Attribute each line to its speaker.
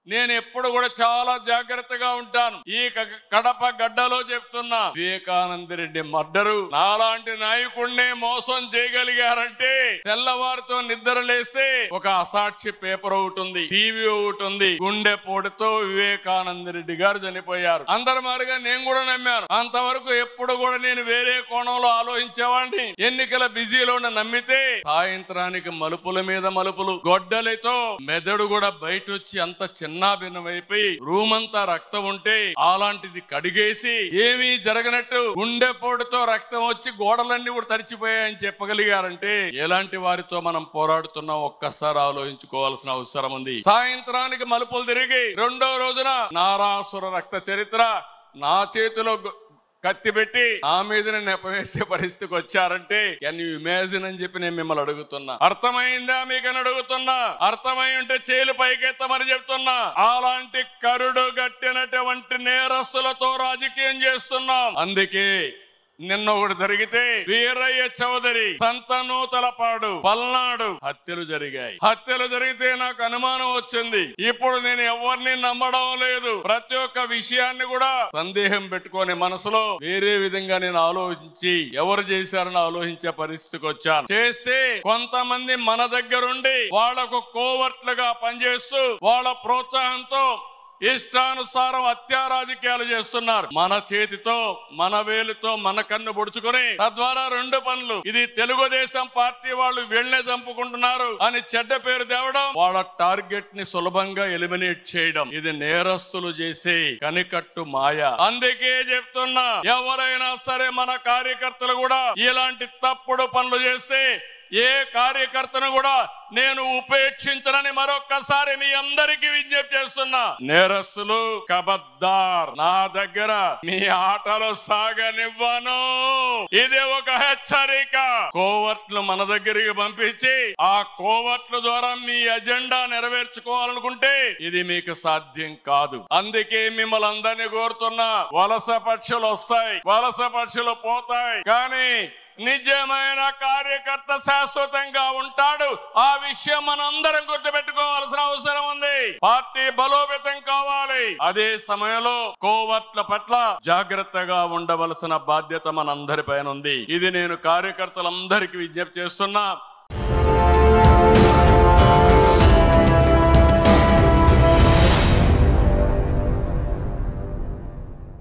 Speaker 1: నేను ఎప్పుడు కూడా చాలా జాగ్రత్తగా ఉంటాను. ఈ కడప గడ్డలో చెప్తున్నా, వివేకానంద రెడ్డి మర్డరు నాలాంటి నాయకుడినే మోసం చేయగలిగారంటే తెల్లవారితో నిద్ర లేస్తే ఒక అసాక్షి పేపర్ ఒకటి ఉంది, టీవీ ఒకటి ఉంది. గుండెపోటుతో వివేకానంద రెడ్డి గారు చనిపోయారు. అందరి మారిగా నేను కూడా నమ్మాను. అంతవరకు ఎప్పుడు కూడా నేను వేరే కోణంలో ఆలోచించేవాడిని. ఎన్నికల బిజీలో నమ్మితే సాయంత్రానికి మలుపుల మీద మలుపులు, గొడ్డలితో మెదడు కూడా బయట వచ్చి అంత చిన్నాభిన్నమైపోయి రూమ్ అంతా రక్తం ఉంటే అలాంటిది కడిగేసి ఏమీ జరగనట్టు గుండెపోటుతో రక్తం వచ్చి గోడలన్నీ కూడా తడిచిపోయాయని చెప్పగలిగారంటే ఎలాంటి వారితో మనం పోరాడుతున్నాం ఒక్కసారి ఆలోచించుకోవాల్సిన అవసరం ఉంది. సాయంత్రానికి మలుపులు తిరిగి రెండో రోజున నారాసుర రక్త చరిత్ర నా చేతిలో కత్తి పెట్టి నా మీదనే నెపవేసే పరిస్థితికి వచ్చారంటే కెన్ యూ ఇమాజిన్ అని చెప్పి నేను మిమ్మల్ని అడుగుతున్నా. అర్థమైందా మీకని అడుగుతున్నా. అర్థమై ఉంటే చేలు పైకెత్తమని చెప్తున్నా. అలాంటి కరుడు గట్టినటువంటి నేరస్తులతో రాజకీయం చేస్తున్నాం. అందుకే నిన్న ఒకటి జరిగితే వీరయ్య చౌదరి, సంతనూతలపాడు, పల్నాడు హత్యలు జరిగాయి. హత్యలు జరిగితే నాకు అనుమానం వచ్చింది. ఇప్పుడు నేను ఎవరిని నమ్మడం లేదు. ప్రతి ఒక్క విషయాన్ని కూడా సందేహం పెట్టుకొని మనసులో వేరే విధంగా నేను ఆలోచించి ఎవరు చేశారని ఆలోచించే పరిస్థితికి వచ్చాను. చేస్తే కొంతమంది మన దగ్గరుండి వాళ్లకు కోవర్ట్లుగా పనిచేస్తూ వాళ్ళ ప్రోత్సాహంతో ఇష్టానుసారం హత్యా రాజకీయాలు చేస్తున్నారు. మన చేతితో మన వేలుతో మన కన్ను పొడుచుకొని తద్వారా రెండు పనులు, ఇది తెలుగుదేశం పార్టీ వాళ్ళు వీళ్ళనే చంపుకుంటున్నారు అని చెడ్డ పేరు తేవడం, వాళ్ళ టార్గెట్ ని సులభంగా ఎలిమినేట్ చేయడం, ఇది నేరస్తులు చేసే కనికట్టు మాయ. అందుకే చెప్తున్నా, ఎవరైనా సరే మన కార్యకర్తలు కూడా ఇలాంటి తప్పుడు పనులు చేస్తే ఏ కార్యకర్తను కూడా నేను ఉపేక్షించనని మరొక్కసారి మీ అందరికీ విజ్ఞప్తి చేస్తున్నా. నేరస్తులు కబద్దార్, నా దగ్గర మీ ఆటలు సాగనివ్వను. ఇది ఒక హెచ్చరిక. కోవర్ట్లు మన దగ్గరికి పంపించి ఆ కోవర్ట్ల ద్వారా మీ ఎజెండా నెరవేర్చుకోవాలనుకుంటే ఇది మీకు సాధ్యం కాదు. అందుకే మిమ్మల్ని అందరినీ కోరుతున్నా, వలస పక్షులు వస్తాయి, వలస పక్షులు పోతాయి, కానీ నిజమైన కార్యకర్త శాశ్వతంగా ఉంటాడు. ఆ విషయం మనందరం గుర్తుపెట్టుకోవాల్సిన అవసరం ఉంది. పార్టీ బలోపేతం కావాలి. అదే సమయంలో కోవర్ట్ల పట్ల జాగ్రత్తగా ఉండవలసిన బాధ్యత మనందరిపైన ఉంది. ఇది నేను కార్యకర్తలందరికీ విజ్ఞప్తి చేస్తున్నా.